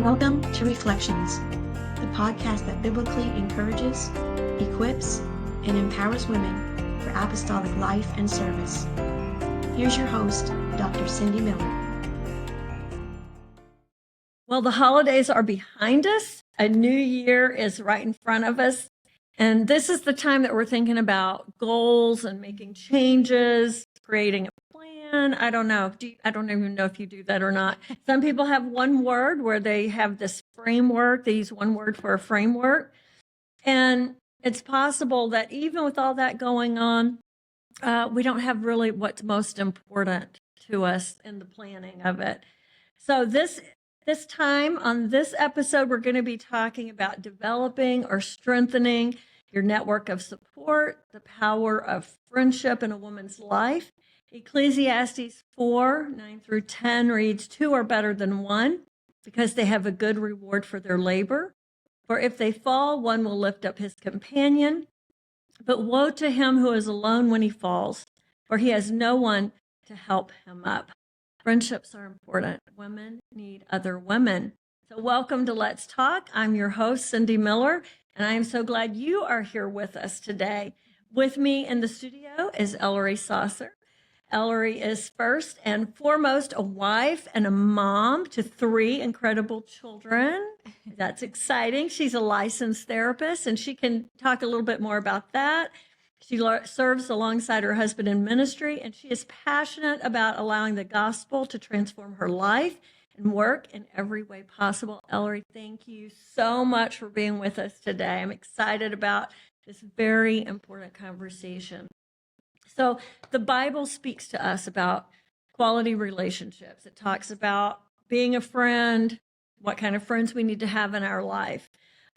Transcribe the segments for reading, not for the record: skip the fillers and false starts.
Welcome to Reflections, the podcast that biblically encourages, equips, and empowers women for apostolic life and service. Here's your host, Dr. Cindy Miller. Well, the holidays are behind us. A new year is right in front of us. And this is the time that we're thinking about goals and making changes, creating a plan. I don't know. I don't even know if you do that or not. Some people have one word where they have this framework. They use one word for a framework. And it's possible that even with all that going on, we don't have really what's most important to us in the planning of it. So this time on this episode, we're going to be talking about developing or strengthening your network of support, the power of friendship in a woman's life. Ecclesiastes 4:9-10 reads, "Two are better than one because they have a good reward for their labor. For if they fall, one will lift up his companion. But woe to him who is alone when he falls, for he has no one to help him up." Friendships are important. Women need other women. So welcome to Let's Talk. I'm your host, Cindy Miller, and I am so glad you are here with us today. With me in the studio is Ellerie Saucer. Ellerie is first and foremost a wife and a mom to 3 incredible children. That's exciting. She's a licensed therapist, and she can talk a little bit more about that. She serves alongside her husband in ministry, and she is passionate about allowing the gospel to transform her life and work in every way possible. Ellerie, thank you so much for being with us today. I'm excited about this very important conversation. So the Bible speaks to us about quality relationships. It talks about being a friend, what kind of friends we need to have in our life.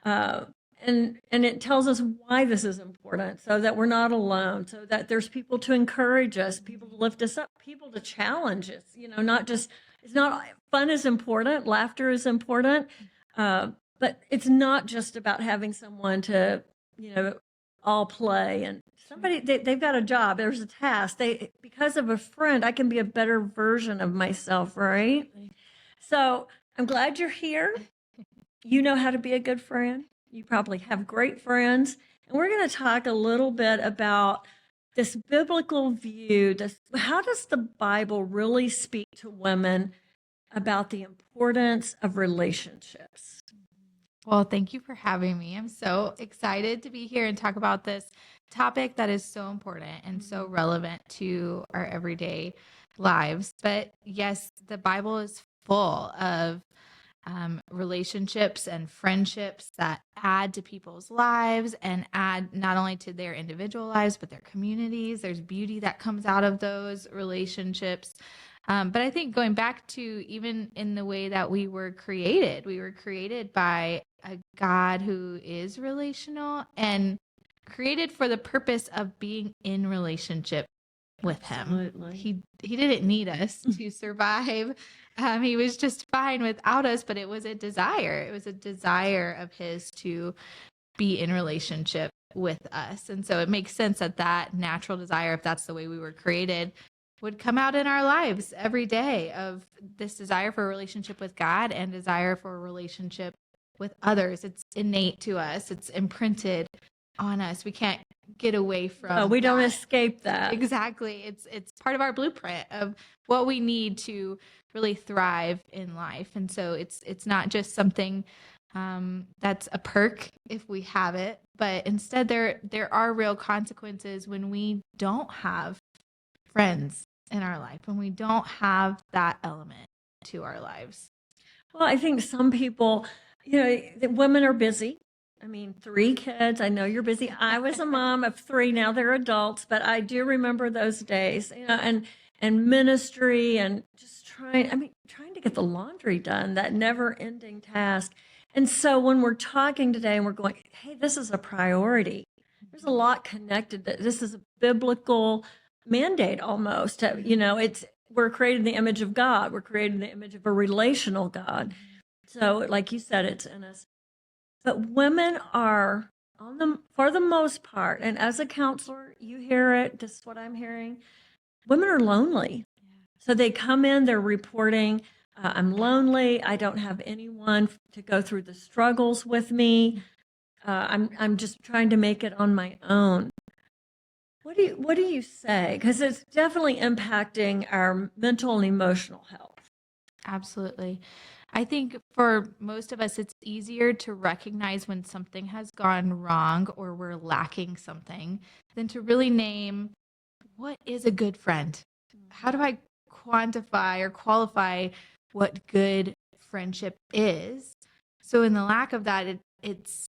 And it tells us why this is important, so that we're not alone, so that there's people to encourage us, people to lift us up, people to challenge us, not just, it's not, fun is important, laughter is important, but it's not just about having someone to, all play and somebody, they've got a job, there's a task, because of a friend, I can be a better version of myself, right? So I'm glad you're here. You know how to be a good friend. You probably have great friends. And we're going to talk a little bit about this biblical view. How does the Bible really speak to women about the importance of relationships? Well, thank you for having me. I'm so excited to be here and talk about this topic that is so important and so relevant to our everyday lives. But yes, the Bible is full of relationships and friendships that add to people's lives and add not only to their individual lives, but their communities. There's beauty that comes out of those relationships. But I think going back to even in the way that we were created by a God who is relational and created for the purpose of being in relationship with him. Absolutely. He didn't need us to survive. He was just fine without us, but it was a desire. It was a desire of his to be in relationship with us. And so it makes sense that natural desire, if that's the way we were created, would come out in our lives every day, of this desire for a relationship with God and desire for a relationship with others. It's innate to us. It's imprinted on us. We can't get away from we don't escape that. Exactly. It's part of our blueprint of what we need to really thrive in life. And so it's not just something that's a perk if we have it, but instead there are real consequences when we don't have friends in our life, when we don't have that element to our lives. Well, I think some people, the women are busy. I mean, 3 kids. I know you're busy. I was a mom of 3. Now they're adults, but I do remember those days, and ministry and just trying to get the laundry done, that never ending task. And so when we're talking today and we're going, hey, this is a priority. There's a lot connected. This is a biblical mandate almost. We're created in the image of God. We're created in the image of a relational God. So like you said, it's in us. But women are, for the most part, and as a counselor, you hear it, this is what I'm hearing, women are lonely. So they come in, they're reporting, I'm lonely. I don't have anyone to go through the struggles with me. I'm just trying to make it on my own. What do you say? Because it's definitely impacting our mental and emotional health. Absolutely. I think for most of us, it's easier to recognize when something has gone wrong or we're lacking something than to really name what is a good friend. How do I quantify or qualify what good friendship is? So in the lack of that, it's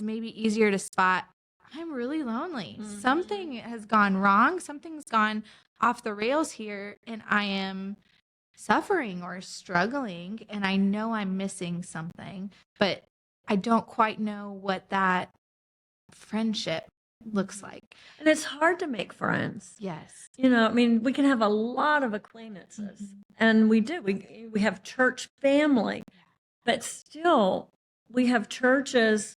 maybe easier to spot, I'm really lonely. Something has gone wrong. Something's gone off the rails here, and I am suffering or struggling, and I know I'm missing something, but I don't quite know what that friendship looks like. And it's hard to make friends. Yes. I mean, we can have a lot of acquaintances, and we do. We have church family, but still, we have churches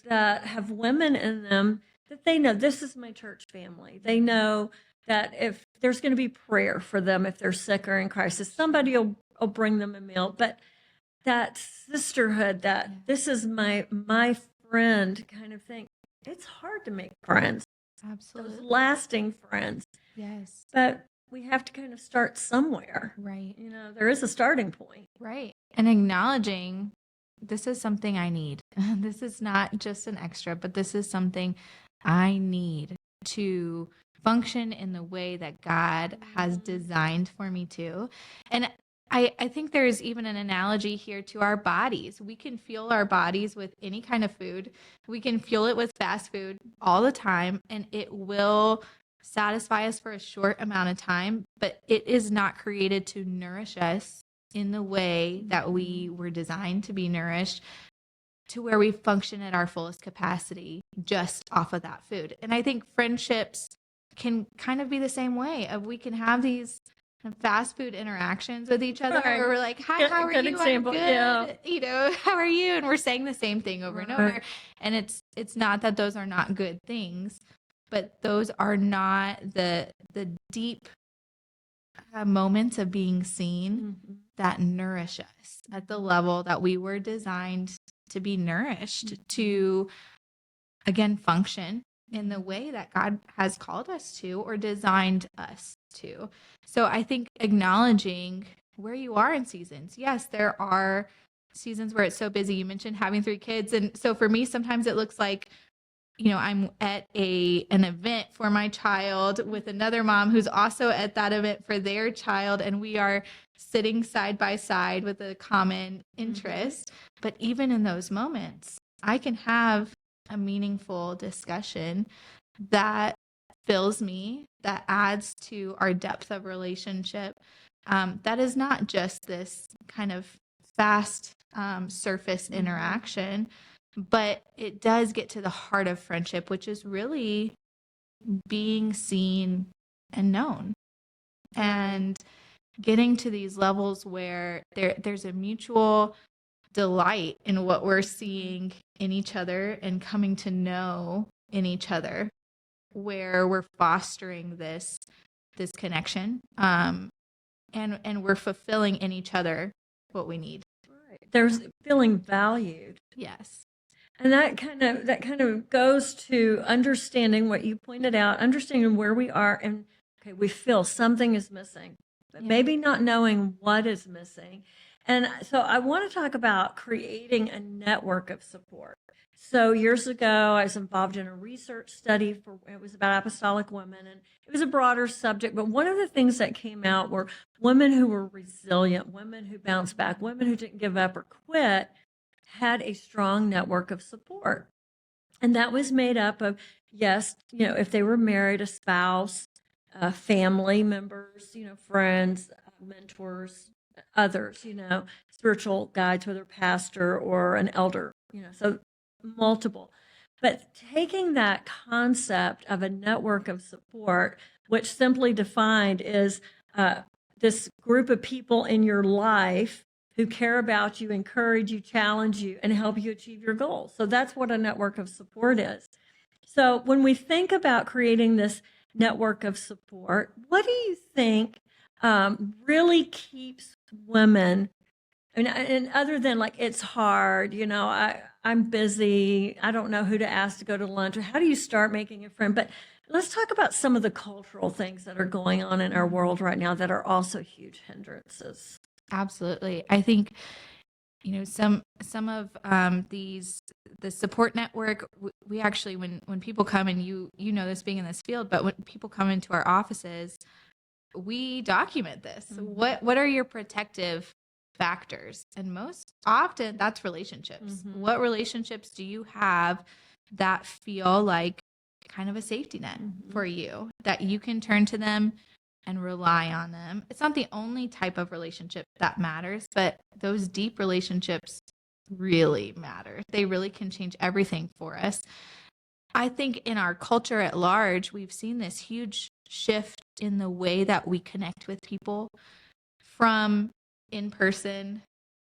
that have women in them that they know this is my church family. They know that if there's going to be prayer for them, if they're sick or in crisis, somebody will bring them a meal. But that sisterhood, that this is my friend kind of thing, it's hard to make friends. Absolutely. Those lasting friends. Yes. But we have to kind of start somewhere. Right. There is a starting point. Right. And acknowledging this is something I need. This is not just an extra, but this is something I need to function in the way that God has designed for me to. And I think there's even an analogy here to our bodies. We can fuel our bodies with any kind of food. We can fuel it with fast food all the time, and it will satisfy us for a short amount of time, but it is not created to nourish us in the way that we were designed to be nourished, to where we function at our fullest capacity just off of that food. And I think friendships can kind of be the same way. We can have these fast food interactions with each other, Right. where we're like, hi, how are Good you? example. I'm good. Yeah. How are you? And we're saying the same thing over and Right. over. And it's not that those are not good things, but those are not the deep moments of being seen that nourish us at the level that we were designed to be nourished, to again function in the way that God has called us to or designed us to. So I think acknowledging where you are in seasons. Yes, there are seasons where it's so busy. You mentioned having 3 kids. And so for me, sometimes it looks like, I'm at an event for my child with another mom who's also at that event for their child, and we are sitting side by side with a common interest. But even in those moments, I can have a meaningful discussion that fills me, that adds to our depth of relationship. That is not just this kind of fast surface interaction, but it does get to the heart of friendship, which is really being seen and known, and getting to these levels where there's a mutual delight in what we're seeing in each other and coming to know in each other, where we're fostering this connection, and we're fulfilling in each other what we need. Right. There's feeling valued. Yes. And that kind of goes to understanding what you pointed out, understanding where we are, and okay, we feel something is missing, but maybe not knowing what is missing. And so I want to talk about creating a network of support. So years ago, I was involved in a research study it was about apostolic women, and it was a broader subject. But one of the things that came out were women who were resilient, women who bounced back, women who didn't give up or quit, had a strong network of support. And that was made up of, yes, if they were married, a spouse, family members, friends, mentors, others, spiritual guides, whether pastor or an elder, so multiple. But taking that concept of a network of support, which simply defined is this group of people in your life who care about you, encourage you, challenge you, and help you achieve your goals. So that's what a network of support is. So when we think about creating this network of support, what do you think really keeps women. And other than like, it's hard, I'm busy. I don't know who to ask to go to lunch. Or how do you start making a friend? But let's talk about some of the cultural things that are going on in our world right now that are also huge hindrances. Absolutely. I think, some of the support network, we actually, when people come, and you know this being in this field, but when people come into our offices, we document this. Mm-hmm. What are your protective factors? And most often that's relationships. Mm-hmm. What relationships do you have that feel like kind of a safety net for you, that you can turn to them and rely on them? It's not the only type of relationship that matters, but those deep relationships really matter. They really can change everything for us. I think in our culture at large, we've seen this huge shift in the way that we connect with people, from in person,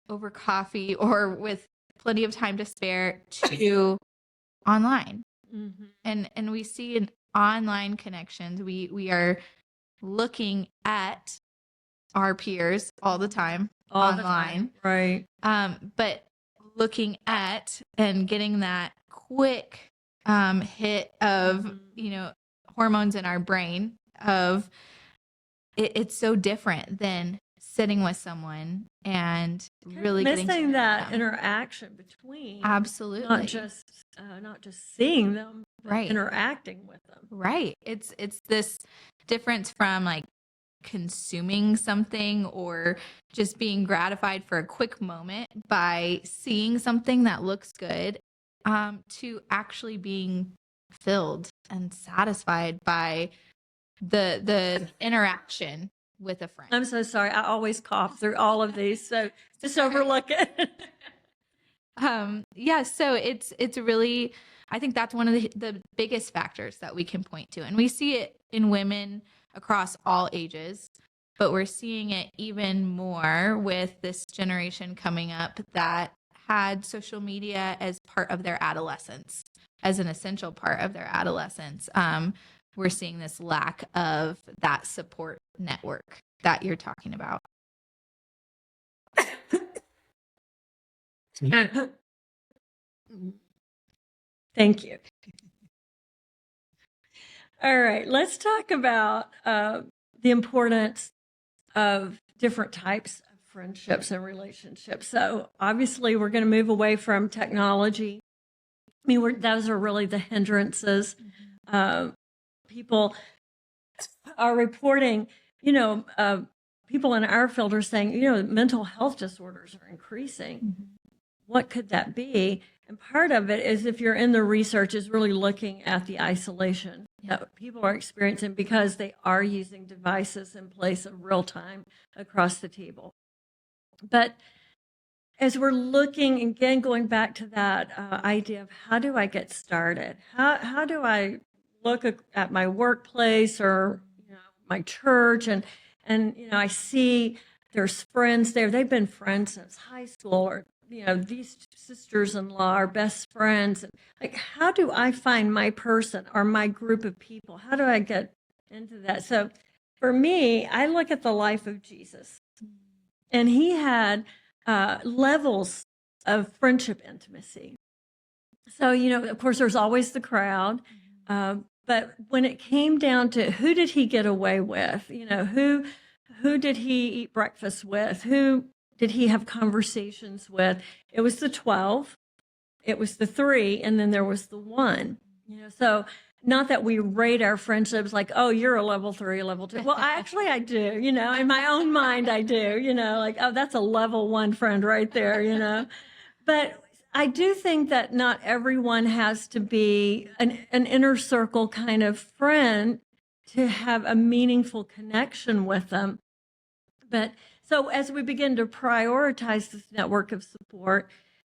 over coffee, or with plenty of time to spare, to online. Mm-hmm. And we see in online connections, we are looking at our peers all the time online. Right. But looking at and getting that quick hit of, hormones in our brain of it's so different than sitting with someone and really missing that interaction between. Absolutely. Not just seeing them, but right. interacting with them. Right. It's this difference from like consuming something or just being gratified for a quick moment by seeing something that looks good, to actually being filled and satisfied by the interaction with a friend. I'm so sorry. I always cough through all of these, so just overlook it. Yeah, so it's really, I think that's one of the biggest factors that we can point to. And we see it in women across all ages, but we're seeing it even more with this generation coming up that had social media as part of their adolescence, as an essential part of their adolescence. We're seeing this lack of that support network that you're talking about. Thank you. All right, let's talk about the importance of different types of friendships and relationships. So obviously we're going to move away from technology. I mean, those are really the hindrances. People are reporting, people in our field are saying, mental health disorders are increasing. Mm-hmm. What could that be? And part of it is, if you're in the research, is really looking at the isolation that people are experiencing because they are using devices in place of real time across the table. But as we're looking, again, going back to that idea of how do I get started? How do I look at my workplace or my church and I see there's friends there. They've been friends since high school, or these sisters-in-law are best friends. Like, how do I find my person or my group of people? How do I get into that? So for me, I look at the life of Jesus, and he had levels of friendship intimacy. So, of course, there's always the crowd. But when it came down to who did he get away with, who did he eat breakfast with, who did he have conversations with? It was the 12, it was the 3, and then there was the 1. So not that we rate our friendships like, oh, you're a level 3, a level 2. Well, I do, in my own mind, I do, like, oh, that's a level 1 friend right there, But I do think that not everyone has to be an inner circle kind of friend to have a meaningful connection with them. But so as we begin to prioritize this network of support,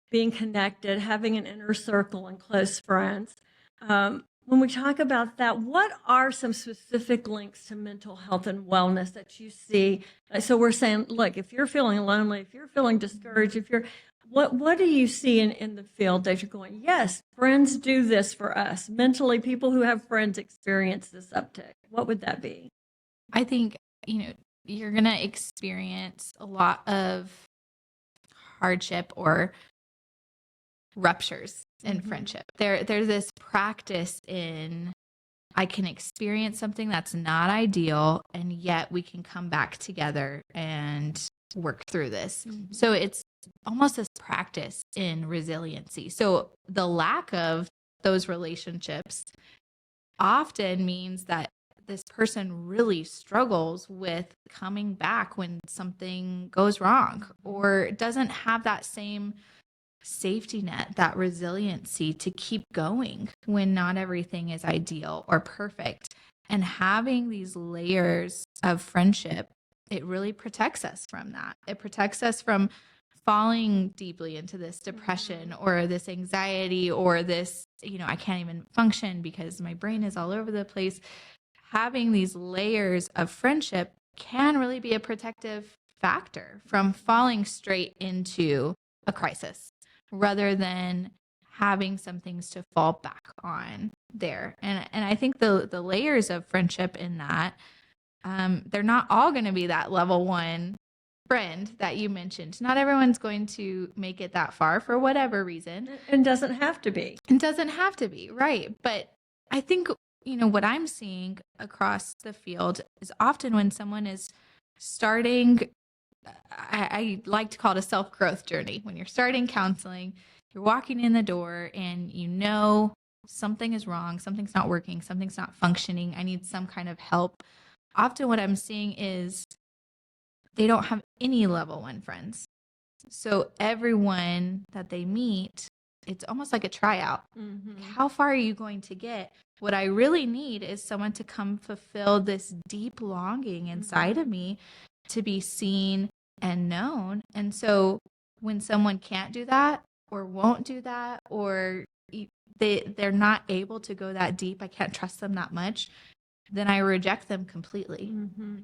being connected, having an inner circle and close friends, when we talk about that, what are some specific links to mental health and wellness that you see? So we're saying, look, if you're feeling lonely, if you're feeling discouraged, what do you see in the field that you're going, yes, friends do this for us. Mentally, people who have friends experience this uptick. What would that be? I think, you're going to experience a lot of hardship or ruptures in friendship. There's this practice in, I can experience something that's not ideal, and yet we can come back together and work through this. So it's almost this practice in resiliency. So the lack of those relationships often means that this person really struggles with coming back when something goes wrong, or doesn't have that same safety net, that resiliency to keep going when not everything is ideal or perfect. And having these layers of friendship, it really protects us from that. It protects us from falling deeply into this depression or this anxiety or this, I can't even function because my brain is all over the place. Having these layers of friendship can really be a protective factor from falling straight into a crisis, rather than having some things to fall back on there. And I think the layers of friendship in that, they're not all going to be that level one friend that you mentioned. Not everyone's going to make it that far for whatever reason. And doesn't have to be. It doesn't have to be, right? But I think, what I'm seeing across the field is often when someone is starting, I like to call it a self-growth journey. When you're starting counseling, you're walking in the door and something is wrong, something's not working, something's not functioning, I need some kind of help. Often what I'm seeing is they don't have any level one friends. So everyone that they meet, it's almost like a tryout. How far are you going to get? What I really need is someone to come fulfill this deep longing inside of me to be seen and known. And so when someone can't do that or won't do that, or they're not able to go that deep, I can't trust them that much, then I reject them completely.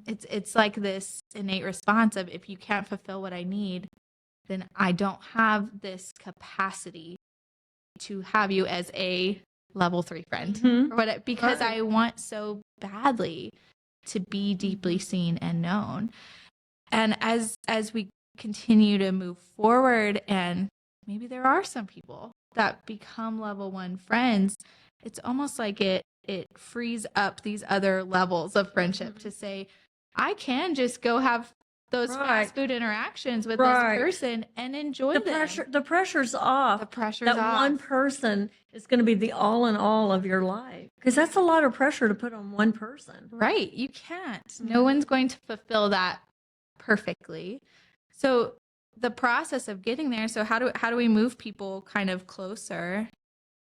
It's like this innate response of, if you can't fulfill what I need, then I don't have this capacity to have you as a level 3 friend, or what, because I want so badly to be deeply seen and known. And as we continue to move forward, and maybe there are some people that become level 1 friends, it's almost like it frees up these other levels of friendship to say, I can just go have those fast food interactions with this person and enjoy them. The pressure's off. The pressure's that off. one person is going to be the all in all of your life, because that's a lot of pressure to put on one person. Right. You can't. No one's going to fulfill that perfectly. So the process of getting there, so how do we move people kind of closer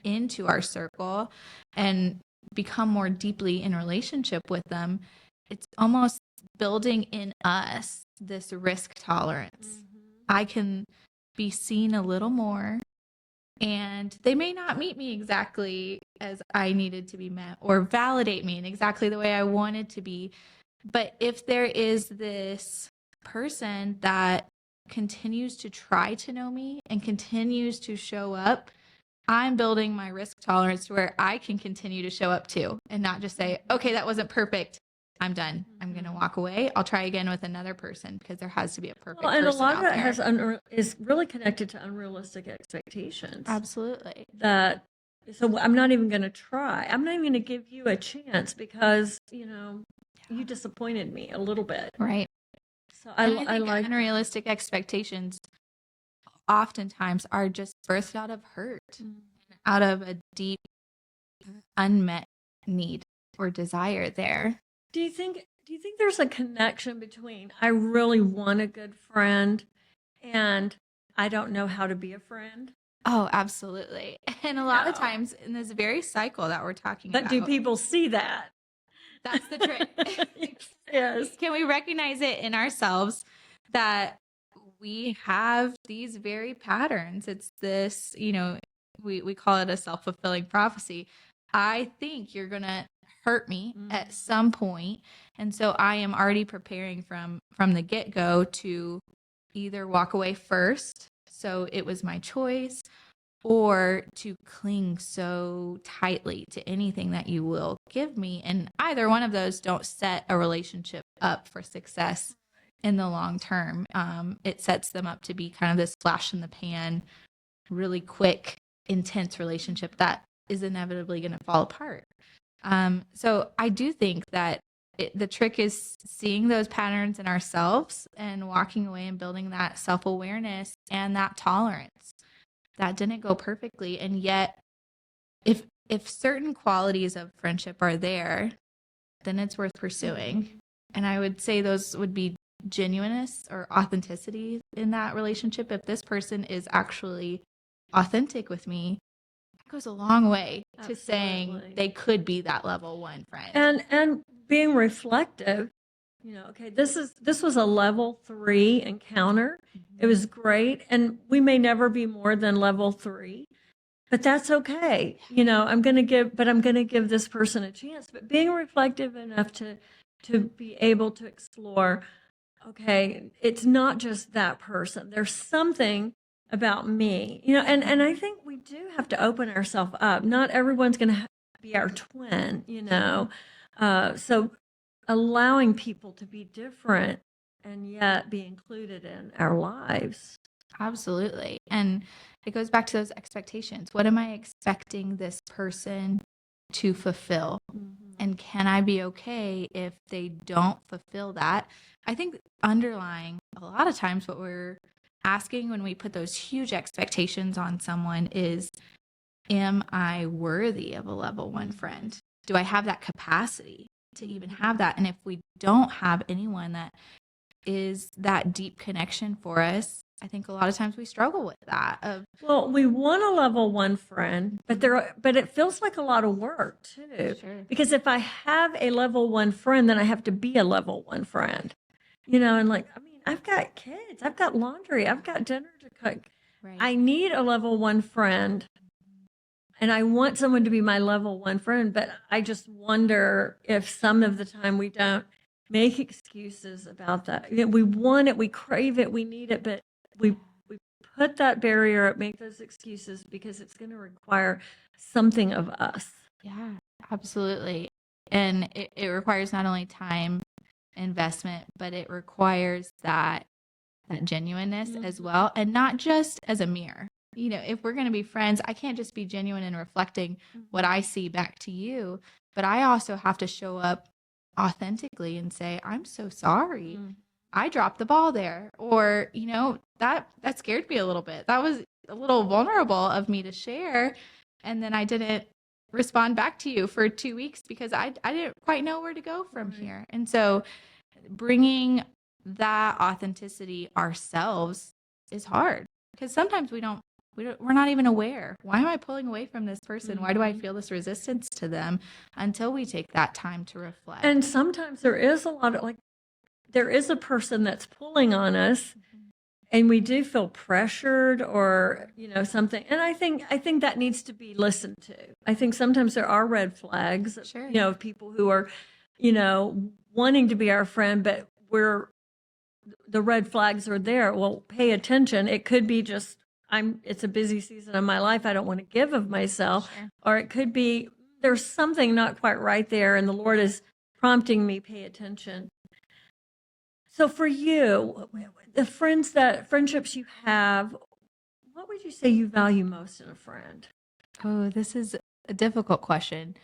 into our circle and become more deeply in relationship with them? It's almost building in us this risk tolerance. I can be seen a little more, and they may not meet me exactly as I needed to be met or validate me in exactly the way I wanted to be. But if there is this person that continues to try to know me and continues to show up, I'm building my risk tolerance to where I can continue to show up too, and not just say, okay, that wasn't perfect, I'm done, I'm going to walk away, I'll try again with another person, because there has to be a perfect person. And a lot of out that there. is really connected to unrealistic expectations. Absolutely. So I'm not even going to try. I'm not even going to give you a chance because, you disappointed me a little bit. Right. So I I think like unrealistic expectations oftentimes are just birthed out of hurt, out of a deep unmet need or desire there. Do you think there's a connection between I really want a good friend and I don't know how to be a friend? Oh, absolutely. And a lot of times in this very cycle that we're talking about. But do people see that? That's the trick. Yes. Can we recognize it in ourselves that we have these very patterns? It's this, we call it a self-fulfilling prophecy. I think you're going to hurt me at some point. And so I am already preparing from the get-go to either walk away first, so it was my choice, or to cling so tightly to anything that you will give me. And either one of those don't set a relationship up for success in the long term. It sets them up to be kind of this flash in the pan, really quick, intense relationship that is inevitably going to fall apart. So I do think that the trick is seeing those patterns in ourselves and walking away and building that self-awareness and that tolerance. That didn't go perfectly. And yet, if certain qualities of friendship are there, then it's worth pursuing. And I would say those would be genuineness or authenticity in that relationship. If this person is actually authentic with me, it goes a long way to saying they could be that level 1 friend. And being reflective, okay, this was a level 3 encounter. It was great. And we may never be more than level 3, but that's okay. I'm going to give this person a chance, but being reflective enough to be able to explore, okay, it's not just that person. There's something about me, and I think we do have to open ourselves up. Not everyone's going to be our twin, so allowing people to be different and yet be included in our lives. Absolutely. And it goes back to those expectations. What am I expecting this person to fulfill? And can I be okay if they don't fulfill that? I think underlying a lot of times what we're asking when we put those huge expectations on someone is, am I worthy of a level 1 friend? Do I have that capacity to even have that? And if we don't have anyone that is that deep connection for us, I think a lot of times we struggle with that. Well, we want a level 1 friend, but it feels like a lot of work too. Sure. Because if I have a level 1 friend, then I have to be a level 1 friend. And I've got kids, I've got laundry, I've got dinner to cook. Right. I need a level 1 friend, and I want someone to be my level 1 friend, but I just wonder if some of the time we don't make excuses about that. We want it, we crave it, we need it, but we put that barrier up, make those excuses because it's going to require something of us. Yeah, absolutely. And it requires not only time investment, but it requires that genuineness as well, and not just as a mirror. If we're going to be friends, I can't just be genuine and reflecting what I see back to you, but I also have to show up authentically and say, I'm so sorry. I dropped the ball there. Or, that scared me a little bit. That was a little vulnerable of me to share. And then I didn't respond back to you for 2 weeks because I didn't quite know where to go from here. And so bringing that authenticity ourselves is hard because sometimes we're not even aware. Why am I pulling away from this person? Why do I feel this resistance to them until we take that time to reflect? And sometimes there is a lot of there is a person that's pulling on us and we do feel pressured or, something. And I think that needs to be listened to. I think sometimes there are red flags, Sure. Of people who are, wanting to be our friend, but the red flags are there. Well, pay attention. It could be just, it's a busy season of my life. I don't want to give of myself. Sure. Or it could be, there's something not quite right there. And the Lord is prompting me, pay attention. So for you, the friendships you have, what would you say you value most in a friend? Oh, this is a difficult question,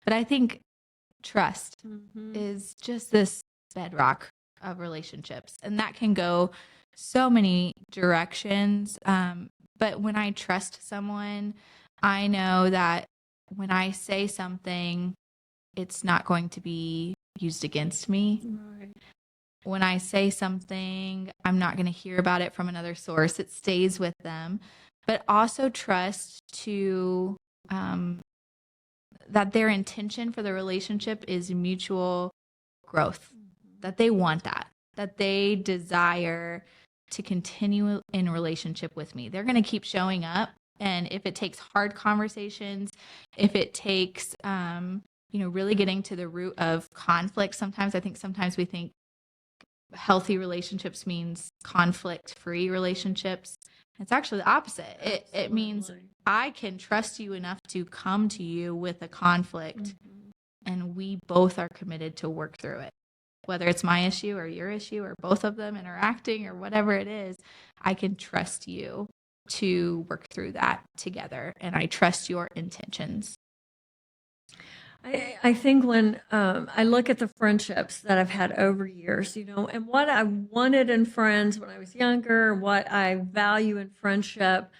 but I think trust is just this bedrock of relationships, and that can go so many directions. But when I trust someone, I know that when I say something, it's not going to be used against me. Right. When I say something, I'm not going to hear about it from another source. It stays with them. But also trust to that their intention for the relationship is mutual growth, that they want that they desire to continue in relationship with me. They're going to keep showing up. And if it takes hard conversations, if it takes, really getting to the root of conflict, sometimes we think healthy relationships means conflict-free relationships. It's actually the opposite. It means Absolutely. I can trust you enough to come to you with a conflict, Mhm. and we both are committed to work through it. Whether it's my issue or your issue or both of them interacting or whatever it is, I can trust you to work through that together. And I trust your intentions. I think when I look at the friendships that I've had over years, and what I wanted in friends when I was younger, what I value in friendship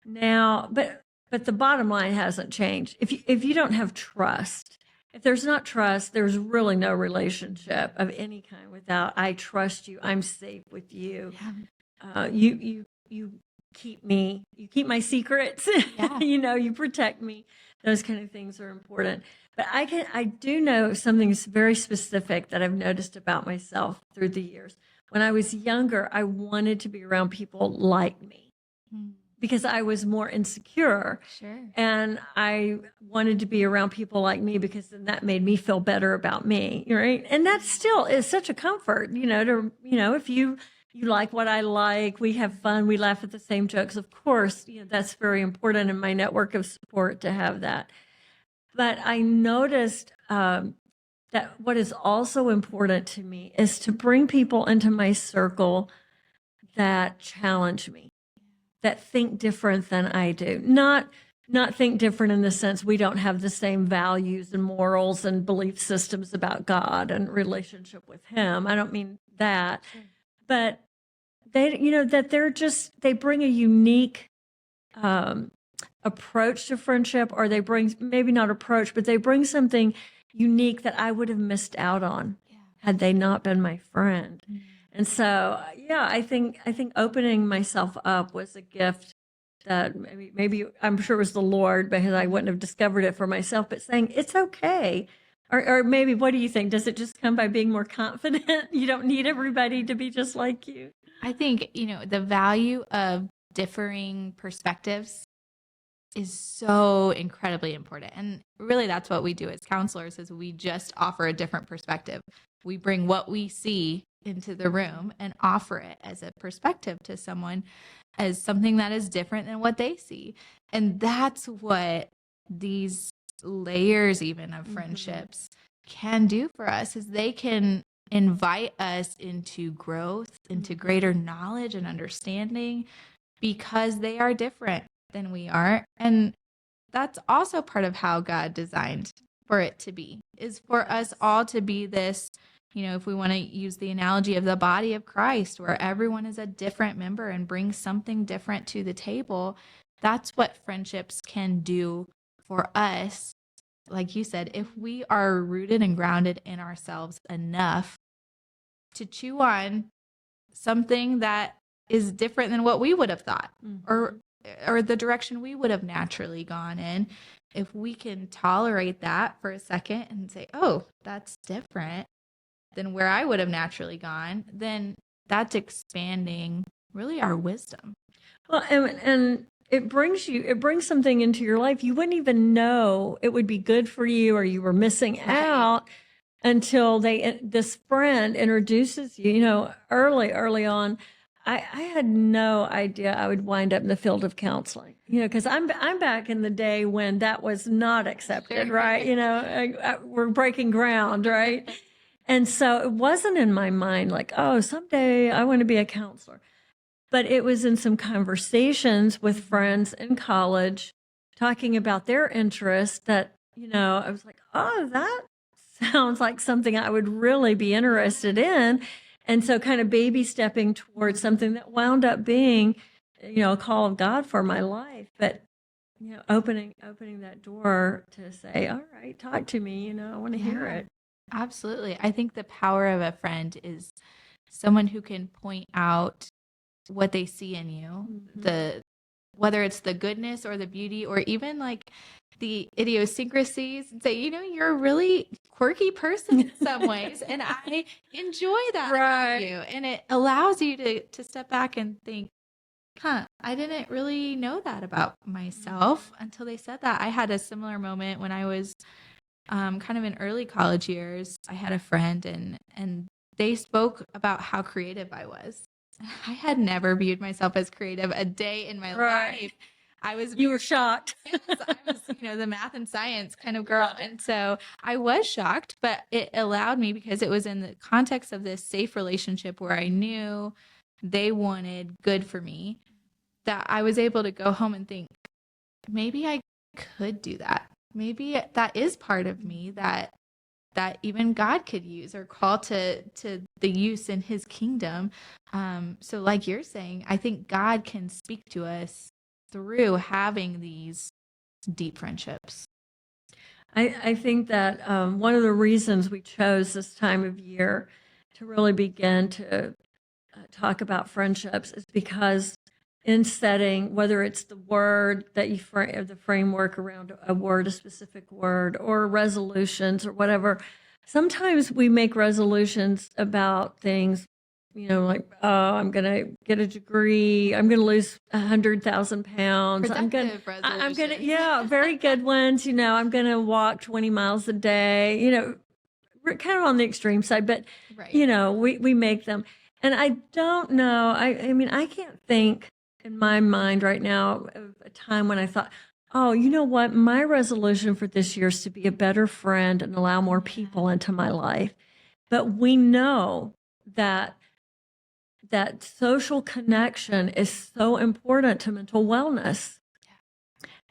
now, but the bottom line hasn't changed. If you don't have trust, if there's not trust, there's really no relationship of any kind without I trust you, I'm safe with you. You you keep my secrets. Yeah. You protect me. Those kind of things are important. But I do know something very specific that I've noticed about myself through the years. When I was younger, I wanted to be around people like me because I was more insecure. Sure. And I wanted to be around people like me because then that made me feel better about me, right? And that still is such a comfort, if you like what I like, we have fun, we laugh at the same jokes. Of course, that's very important in my network of support to have that. But I noticed that what is also important to me is to bring people into my circle that challenge me, that think different than I do. Not think different in the sense we don't have the same values and morals and belief systems about God and relationship with Him. I don't mean that. Sure. But they bring a unique approach to friendship, or they bring, maybe not approach, but they bring something unique that I would have missed out on had they not been my friend. Mm-hmm. And so, I think opening myself up was a gift that maybe I'm sure it was the Lord, because I wouldn't have discovered it for myself, but saying it's okay. Or maybe, what do you think? Does it just come by being more confident? You don't need everybody to be just like you. I think, the value of differing perspectives is so incredibly important. And really that's what we do as counselors, is we just offer a different perspective. We bring what we see into the room and offer it as a perspective to someone as something that is different than what they see. And that's what these layers even of friendships can do for us, is they can invite us into growth, into greater knowledge and understanding, because they are different than we are. And that's also part of how God designed for it to be, is for us all to be this, if we want to use the analogy of the body of Christ, where everyone is a different member and brings something different to the table. That's what friendships can do for us. Like you said, if we are rooted and grounded in ourselves enough to chew on something that is different than what we would have thought, or the direction we would have naturally gone in, if we can tolerate that for a second and say, oh, that's different than where I would have naturally gone, then that's expanding really our wisdom. Well, and it brings something into your life you wouldn't even know it would be good for you, or you were missing out until this friend introduces you. Early on, I had no idea I would wind up in the field of counseling. Because I'm back in the day when that was not accepted, Sure. right? We're breaking ground, right? And so it wasn't in my mind like, oh, someday I want to be a counselor. But it was in some conversations with friends in college talking about their interests that, I was like, oh, that sounds like something I would really be interested in. And so kind of baby stepping towards something that wound up being, a call of God for my life. But, opening that door to say, all right, talk to me, I want to hear it. Absolutely. I think the power of a friend is someone who can point out what they see in you, whether it's the goodness or the beauty, or even like the idiosyncrasies, and say, you're a really quirky person in some ways, and I enjoy that about you. And it allows you to step back and think, I didn't really know that about myself until they said that. I had a similar moment when I was kind of in early college years. I had a friend, and they spoke about how creative I was. I had never viewed myself as creative a day in my Right. life. I was You were shocked. Yes, I was, the math and science kind of girl. And so I was shocked, but it allowed me, because it was in the context of this safe relationship where I knew they wanted good for me, that I was able to go home and think, maybe I could do that. Maybe that is part of me that even God could use or call to the use in his kingdom. So like you're saying, I think God can speak to us through having these deep friendships. I think that one of the reasons we chose this time of year to really begin to talk about friendships is because in setting, whether it's the word that you frame, the framework around a word, a specific word, or resolutions or whatever, sometimes we make resolutions about things, like, oh, I'm going to get a degree. I'm going to lose 100,000 pounds. I'm going to, yeah, very good ones. I'm going to walk 20 miles a day, we're kind of on the extreme side, but, Right. We make them. And I don't know. I mean, I can't think in my mind right now of a time when I thought, oh, you know what? My resolution for this year is to be a better friend and allow more people into my life. But we know that social connection is so important to mental wellness.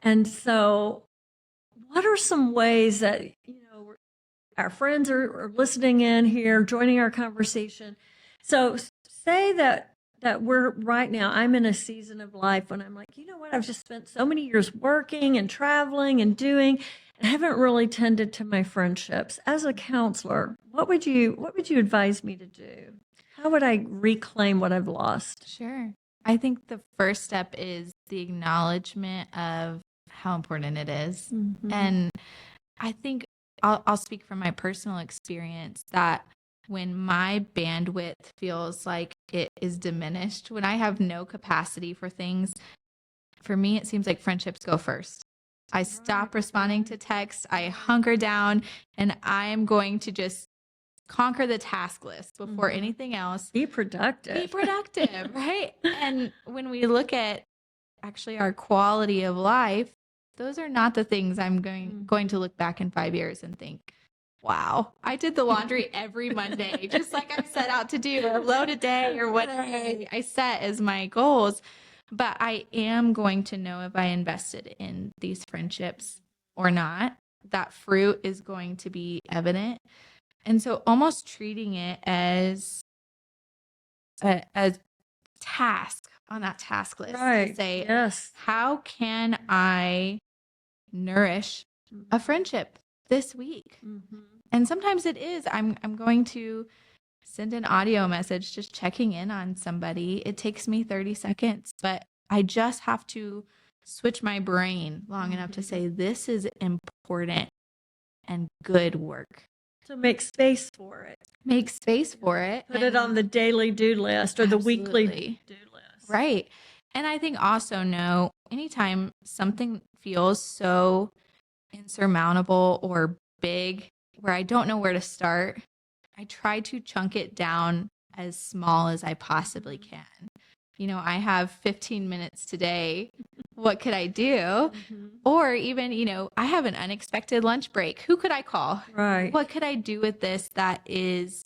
And so what are some ways that, our friends are listening in here, joining our conversation? So say that we're right now, I'm in a season of life when I'm like, you know what, I've just spent so many years working and traveling and doing, and haven't really tended to my friendships. As a counselor, what would you advise me to do? How would I reclaim what I've lost? Sure. I think the first step is the acknowledgement of how important it is. Mm-hmm. And I think I'll speak from my personal experience that when my bandwidth feels like it is diminished, when I have no capacity for things, for me, it seems like friendships go first. I stop responding to texts. I hunker down, and I am going to just conquer the task list before anything else. Be productive. Right? And when we look at actually our quality of life, those are not the things I'm going to look back in 5 years and think, wow, I did the laundry every Monday, just like I set out to do, or load a day, or whatever I set as my goals. But I am going to know if I invested in these friendships or not. That fruit is going to be evident. And so almost treating it as a task on that task list. Right. To say, yes, how can I nourish a friendship this week? Mm-hmm. And sometimes it is, I'm going to send an audio message just checking in on somebody. It takes me 30 seconds, but I just have to switch my brain long enough to say, this is important and good work. So make space for it. Make space for it. Put it on the daily do list or the weekly do list. Right. And I think also know anytime something feels so insurmountable or big where I don't know where to start, I try to chunk it down as small as I possibly can. I have 15 minutes today. What could I do? Mm-hmm. Or even, I have an unexpected lunch break. Who could I call? Right. What could I do with this that is,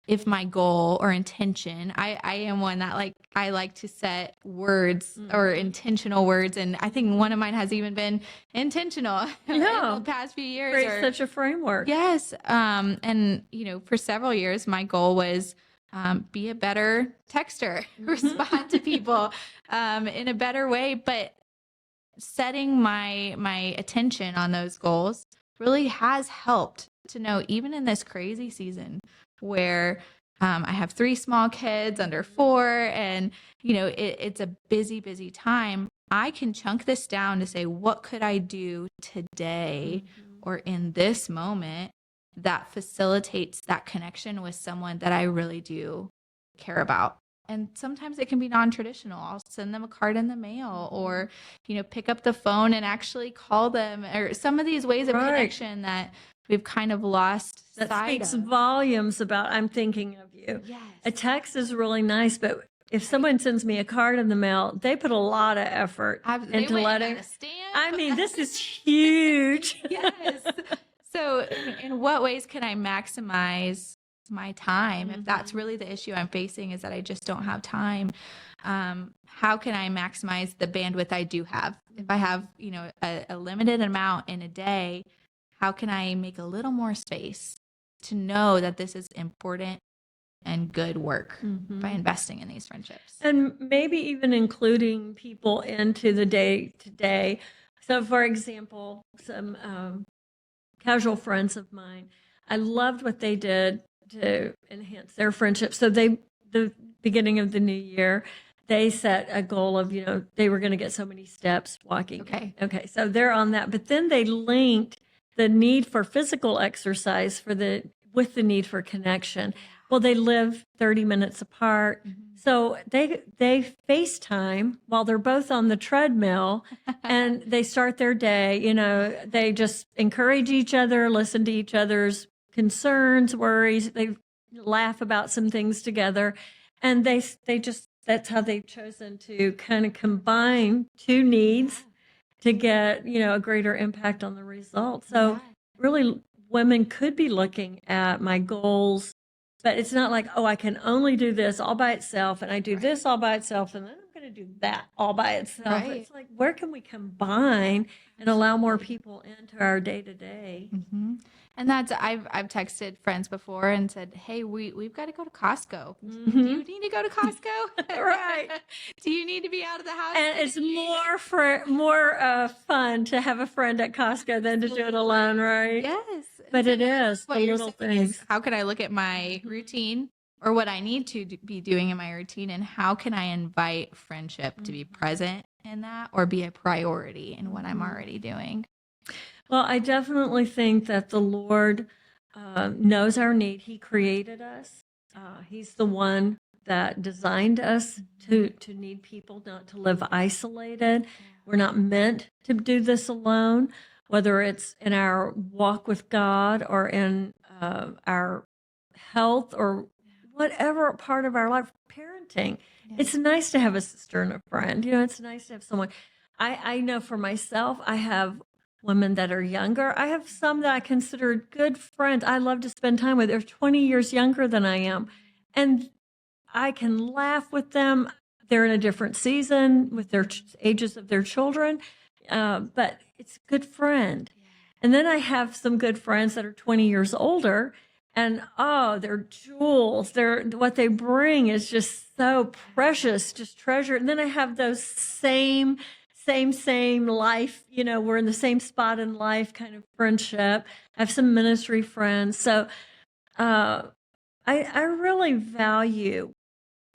if my goal or intention, I am one that I like to set words or intentional words. And I think one of mine has even been intentional in the past few years. Create such a framework. Yes. And, for several years, my goal was be a better texter, respond to people in a better way. But setting my attention on those goals really has helped to know, even in this crazy season where I have 3 small kids under 4 and, it's a busy, busy time. I can chunk this down to say, what could I do today or in this moment that facilitates that connection with someone that I really do care about? And sometimes it can be non-traditional. I'll send them a card in the mail or, pick up the phone and actually call them, or some of these ways of connection that we've kind of lost That sight speaks of. volumes about I'm thinking of you. Yes. A text is really nice, but if someone sends me a card in the mail, they put a lot of effort They into went and letting. got a stamp. I mean, this is huge. Yes. So in what ways can I maximize my time? If that's really the issue I'm facing, is that I just don't have time. How can I maximize the bandwidth I do have? If I have, a limited amount in a day, how can I make a little more space to know that this is important and good work by investing in these friendships? And maybe even including people into the day to day. So, for example, some casual friends of mine, I loved what they did to enhance their friendship. So the beginning of the new year, they set a goal of, they were going to get so many steps walking. Okay. So they're on that. But then they linked the need for physical exercise with the need for connection. Well, they live 30 minutes apart. So they FaceTime while they're both on the treadmill and they start their day. They just encourage each other, listen to each other's concerns, worries. They laugh about some things together. And that's how they've chosen to kind of combine two needs to get, a greater impact on the result. So really, women could be looking at my goals, but it's not like, I can only do this all by itself, and I do this all by itself, and then I'm going to do that all by itself. Right. It's like, where can we combine and allow more people into our day to day? And that's I've texted friends before and said, hey, we've got to go to Costco. Do you need to go to Costco? Right. Do you need to be out of the house? And it's more fun to have a friend at Costco than to do it alone, right? Yes. But it is What the you're little saying is, things. how can I look at my routine or what I need to be doing in my routine, and how can I invite friendship to be present in that or be a priority in what I'm already doing? Well, I definitely think that the Lord knows our need. He created us. He's the one that designed us to need people, not to live isolated. We're not meant to do this alone, whether it's in our walk with God or in our health or whatever part of our life, parenting. It's nice to have a sister and a friend. It's nice to have someone. I know for myself, I have women that are younger. I have some that I consider good friends. I love to spend time with. They're 20 years younger than I am. And I can laugh with them. They're in a different season with their ages of their children. But it's a good friend. And then I have some good friends that are 20 years older. And they're jewels. What they bring is just so precious, just treasure. And then I have those same life, we're in the same spot in life kind of friendship. I have some ministry friends. So I really value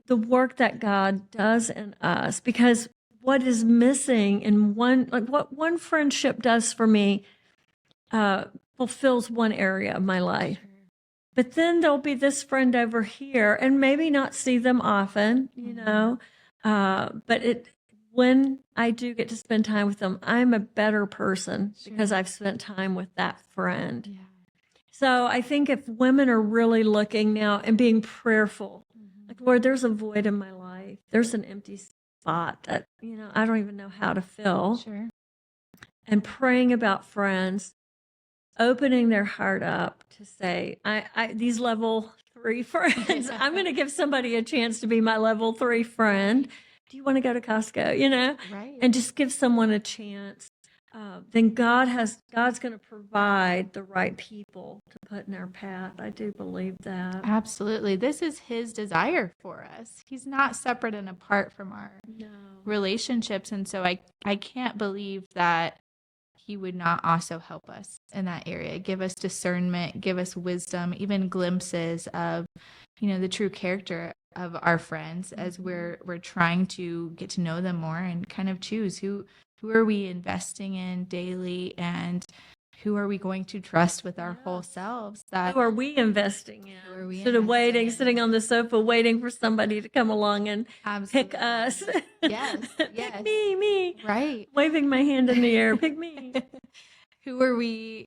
the work that God does in us, because what is missing in what one friendship does for me fulfills one area of my life. But then there'll be this friend over here, and maybe not see them often, but when I do get to spend time with them, I'm a better person because I've spent time with that friend. Yeah. So I think if women are really looking now and being prayerful, like, Lord, there's a void in my life. There's an empty spot that, I don't even know how to fill. Sure. And praying about friends, opening their heart up to say, these level 3 friends, I'm going to give somebody a chance to be my level 3 friend. Do you want to go to Costco, Right. And just give someone a chance. Then God's going to provide the right people to put in our path. I do believe that. Absolutely. This is his desire for us. He's not separate and apart from our relationships. And so I can't believe that he would not also help us in that area, give us discernment, give us wisdom, even glimpses of, the true character of our friends as we're trying to get to know them more and kind of choose who are we investing in daily, and who are we going to trust with our whole selves? Who are we investing in? Instead of sitting on the sofa, waiting for somebody to come along and pick us. Yes. Pick me. Right. Waving my hand in the air. Pick me. who are we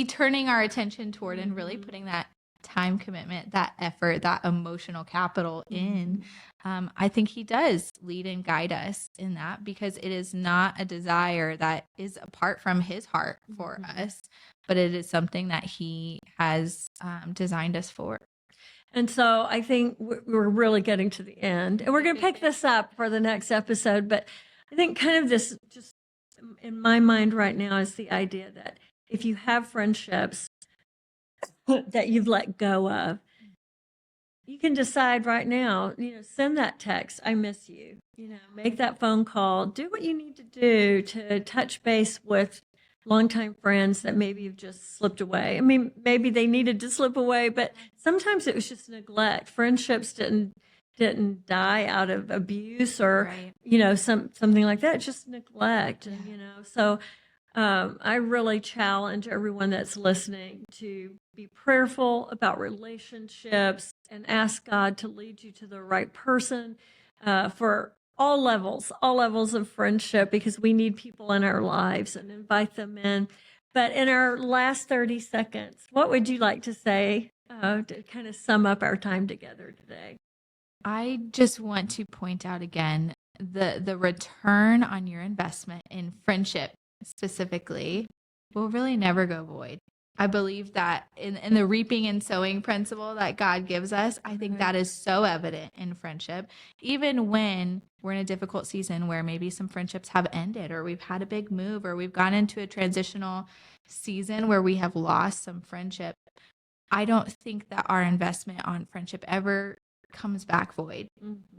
turning our attention toward and really putting that time commitment, that effort, that emotional capital in. I think he does lead and guide us in that, because it is not a desire that is apart from his heart for us, but it is something that he has designed us for. And so I think we're really getting to the end, and we're going to pick this up for the next episode. But I think kind of this, just in my mind right now, is the idea that if you have friendships that you've let go of, you can decide right now, send that text, I miss you, make that phone call, do what you need to do to touch base with longtime friends that maybe have just slipped away. I mean, maybe they needed to slip away, but sometimes it was just neglect. Friendships didn't die out of abuse or, something like that. It's just neglect. Yeah. And, so I really challenge everyone that's listening to be prayerful about relationships and ask God to lead you to the right person for all levels of friendship, because we need people in our lives, and invite them in. But in our last 30 seconds, what would you like to say to kind of sum up our time together today? I just want to point out again, the return on your investment in friendship specifically will really never go void. I believe that in the reaping and sowing principle that God gives us, I think that is so evident in friendship. Even when we're in a difficult season where maybe some friendships have ended, or we've had a big move, or we've gone into a transitional season where we have lost some friendship, I don't think that our investment on friendship ever comes back void.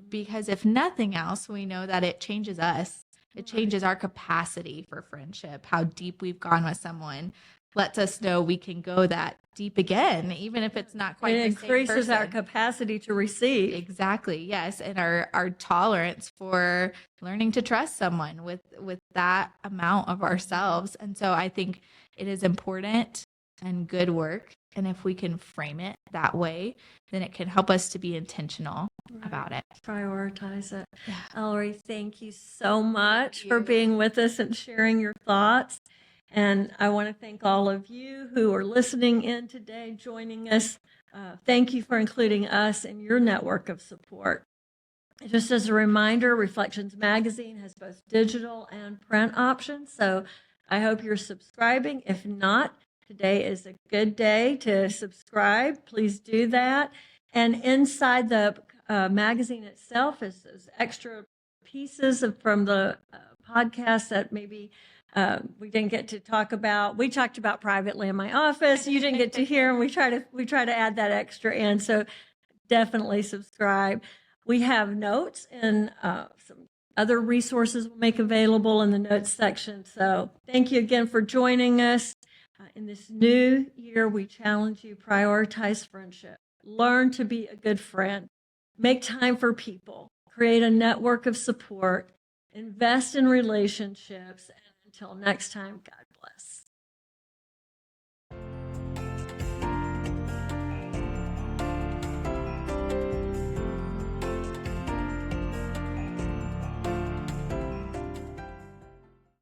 Because if nothing else, we know that it changes us. It changes our capacity for friendship. How deep we've gone with someone lets us know we can go that deep again, even if it's not quite it the same increases person. our capacity to receive. Exactly. Yes. And our tolerance for learning to trust someone with that amount of ourselves. And so I think it is important and good work. And if we can frame it that way, then it can help us to be intentional about it. Prioritize it. Yeah. Ellerie, thank you so much for being with us and sharing your thoughts. And I want to thank all of you who are listening in today, joining us. Thank you for including us in your network of support. Just as a reminder, Reflections Magazine has both digital and print options, so I hope you're subscribing. If not, today is a good day to subscribe. Please do that. And inside the magazine itself is extra pieces from the podcast that maybe we didn't get to talk about. We talked about privately in my office. You didn't get to hear, and we try to add that extra in. So definitely subscribe. We have notes and some other resources we'll make available in the notes section. So thank you again for joining us. In this new year, we challenge you, prioritize friendship. Learn to be a good friend. Make time for people. Create a network of support. Invest in relationships. And until next time, God bless.